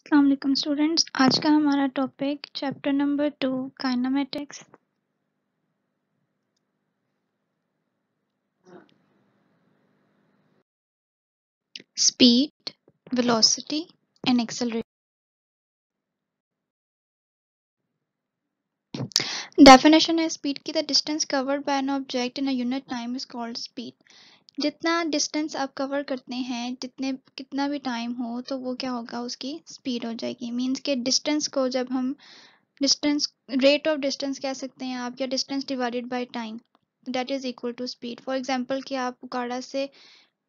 अस्सलाम वालेकुम स्टूडेंट्स, आज का हमारा topic chapter number 2 kinematics. Speed, velocity and acceleration. Definition है स्पीड की, the distance covered by an object in a unit time is called speed. जितना डिस्टेंस आप कवर करते हैं, जितने कितना भी टाइम हो, तो वो क्या होगा, उसकी स्पीड हो जाएगी। मींस के डिस्टेंस को जब हम डिस्टेंस, रेट ऑफ डिस्टेंस कह सकते हैं आप, या distance divided by time, that is equal to speed. For example कि आप उकाड़ा से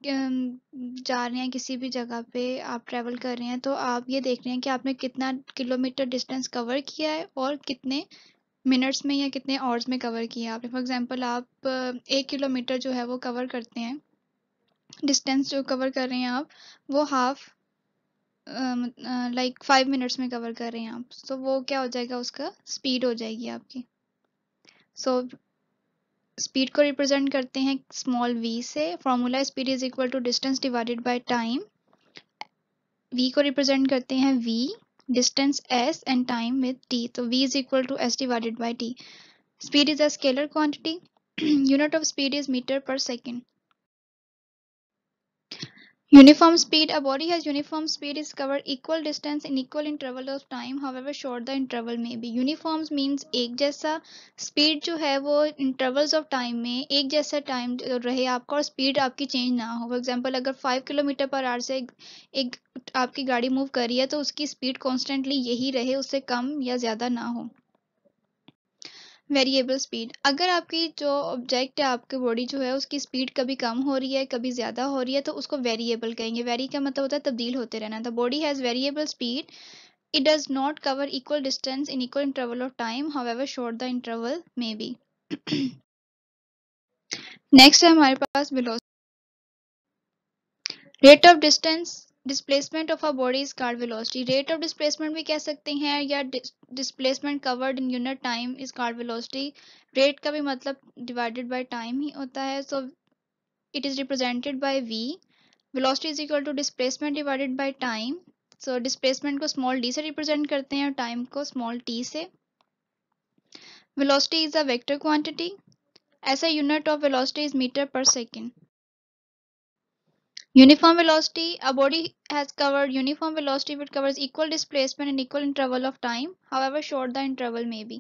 जा रहे हैं, किसी भी जगह पे आप ट्रैवल कर रहे हैं, तो आप ये देख रहे हैं कि आपने कितना किलोमीटर डिस्टेंस कवर किया है और कितने मिनट्स में या कितने आवर्स में कवर किया आपने। फॉर एग्जांपल आप 1 किलोमीटर जो है वो कवर करते हैं, डिस्टेंस जो कवर कर रहे हैं आप, वो हाफ लाइक 5 मिनट्स में कवर कर रहे हैं आप, तो वो क्या हो जाएगा, उसका स्पीड हो जाएगी आपकी। सो स्पीड को रिप्रेजेंट करते हैं स्मॉल v से। Formula speed is equal to distance divided by time. v को रिप्रेजेंट करते हैं v, distance s and time with t, तो v is equal to s divided by t। Speed is a scalar quantity. Unit of speed is metre per second. Uniform speed, a body has uniform speed is cover equal distance in equal interval of time, however short the interval may be. Uniforms means एक जैसा speed जो है वो intervals of time में एक जैसा time रहे आपका, और speed आपकी change ना हो। For example, अगर 5 किलोमीटर पर आवर से एक आपकी गाड़ी मूव कर रही है, तो उसकी speed constantly यही रहे, उससे कम या ज़्यादा ना हो। वेरिएबल स्पीड, अगर आपकी जो ऑब्जेक्ट है, आपकी बॉडी जो है, उसकी स्पीड कभी कम हो रही है, कभी ज़्यादा हो रही है, तो उसको वेरिएबल कहेंगे। वेरी का मतलब होता है तब्दील होते रहना। The body has variable speed, it does not cover equal distance in equal interval of time, however short the interval may be. Next है हमारे पास velocity. Rate of distance displacement of a body is called velocity. Rate of displacement भी कह सकते हैं, या displacement covered in unit time is called velocity. Rate का भी मतलब डिवाइडेड बाय टाइम ही होता है, सो it is represented by v. Velocity is equal to displacement divided by time. So displacement को small d से represent करते हैं और time को small t से। Velocity is a vector quantity. ऐसा unit of velocity is meter per second. Uniform velocity, a body has covered uniform velocity which covers equal displacement in equal interval of time, however short the interval may be.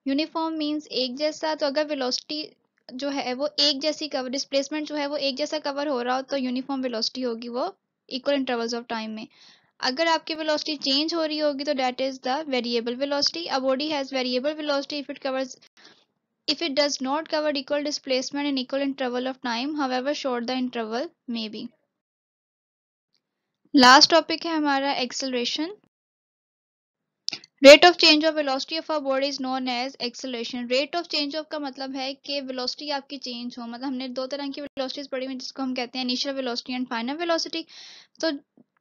Uniform means एक जैसा, तो अगर velocity जो है वो एक जैसी cover, displacement जो है वो एक जैसा कवर हो रहा हो, तो यूनिफॉर्म वेलोसिटी होगी वो इक्वल इंटरवल्स ऑफ टाइम में। अगर आपकी वेलोसिटी चेंज हो रही होगी, तो that is the variable velocity. A body has variable velocity if it does not cover equal displacement in equal interval of time, however short the interval may be. Last topic है हमारा acceleration. Rate of change of velocity of a body is known as acceleration. Rate of change of का मतलब है कि velocity आपकी change हो। मतलब हमने दो तरह की वेलोसिटीज पढ़ी हुई, जिसको हम कहते हैं initial velocity and final velocity. तो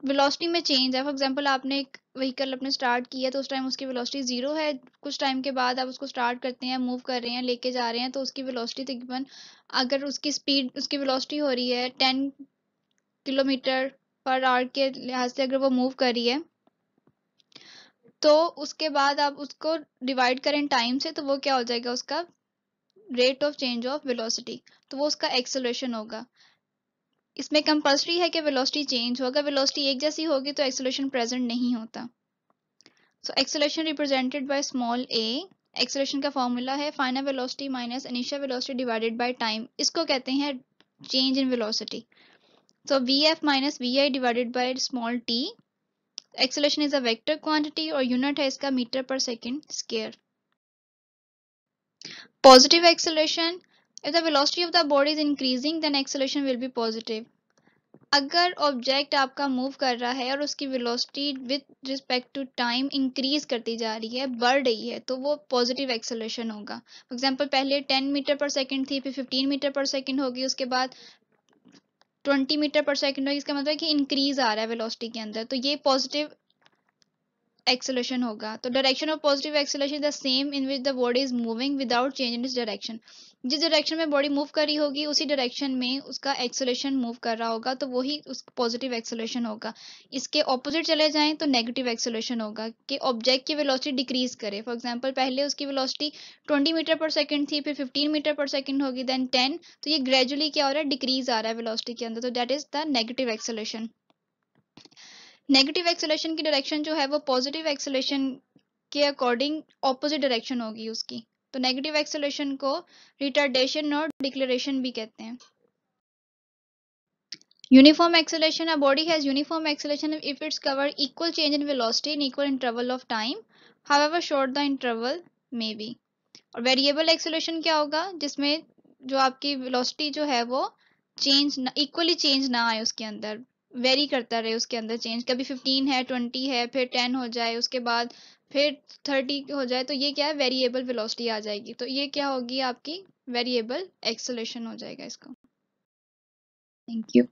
वेलोसिटी में चेंज है। फॉर एग्जांपल आपने एक व्हीकल अपने स्टार्ट किया, तो उस टाइम उसकी वेलोसिटी 0 है। कुछ टाइम के बाद आप उसको स्टार्ट करते हैं, मूव कर रहे हैं, लेके जा रहे हैं, तो उसकी वेलोसिटी तकरीबन, अगर उसकी स्पीड, उसकी वेलोसिटी हो रही है 10 किलोमीटर पर आवर के लिहाज से, अगर वो मूव कर रही है, तो उसके बाद आप उसको डिवाइड करें टाइम से, तो वो क्या हो जाएगा, उसका rate of change of velocity, तो वो उसका एक्सेलरेशन होगा। इसमें कंपल्सरी है कि वेलोसिटी चेंज हो। अगर वेलोसिटी एक जैसी होगी तो एक्सेलरेशन प्रेजेंट नहीं होता। So acceleration represented by small A. Acceleration का फॉर्मूला है final velocity minus initial velocity divided by time. इसको कहते हैं change in velocity. So V F minus V I divided by small T. Acceleration is a vector quantity और unit है इसका metre per second square. Positive acceleration, if the velocity of the body is increasing then acceleration will be positive. अगर object आपका move कर रहा है और उसकी velocity with respect to time increase करती जा रही है, बढ़ रही है, तो वो पॉजिटिव एक्सेलरेशन होगा। फॉर एग्जांपल पहले 10 मीटर पर सेकंड थी, फिर 15 मीटर पर सेकंड होगी, उसके बाद 20 मीटर पर सेकंड होगी। इसका मतलब है कि इंक्रीज आ रहा है वेलोसिटी के अंदर, तो ये पॉजिटिव एक्सेलरेशन होगा। तो direction of positive acceleration the same in which the body is moving without change in its direction. जिस डायरेक्शन में बॉडी मूव कर रही होगी उसी डायरेक्शन में उसका एक्सेलरेशन मूव कर रहा होगा, तो वही उस पॉजिटिव एक्सेलरेशन होगा। इसके ऑपोजिट चले जाएं तो नेगेटिव एक्सेलरेशन होगा कि ऑब्जेक्ट की वेलोसिटी डिक्रीज करे। फॉर एग्जांपल पहले उसकी वेलोसिटी 20 मीटर पर सेकंड थी, फिर 15 मीटर पर सेकंड होगी, देन 10, तो ये ग्रेजुअली क्या हो रहा है, डिक्रीज आ रहा है वेलोसिटी के अंदर, तो that is the negative acceleration. Negative acceleration की डायरेक्शन जो है वो पॉजिटिव एक्सेलरेशन के अकॉर्डिंग ऑपोजिट डायरेक्शन होगी उसकी। तो नेगेटिव एक्सेलरेशन को रिटार्डेशन और डिक्लेरेशन भी कहते हैं। Uniform acceleration, a body has uniform acceleration if its cover equal change in velocity in equal interval of time, however short the interval may B. और variable acceleration क्या होगा, जिसमें जो आपकी वेलोसिटी जो है वो चेंज इक्वली चेंज ना आए, उसके अंदर वेरी करता रहे, उसके अंदर चेंज, कभी 15 है, 20 है, फिर 10 हो जाए, उसके बाद फिर 30 हो जाए, तो ये क्या है, वेरिएबल वेलोसिटी आ जाएगी। तो ये क्या होगी आपकी वेरिएबल एक्सेलरेशन हो जाएगा इसका। Thank you.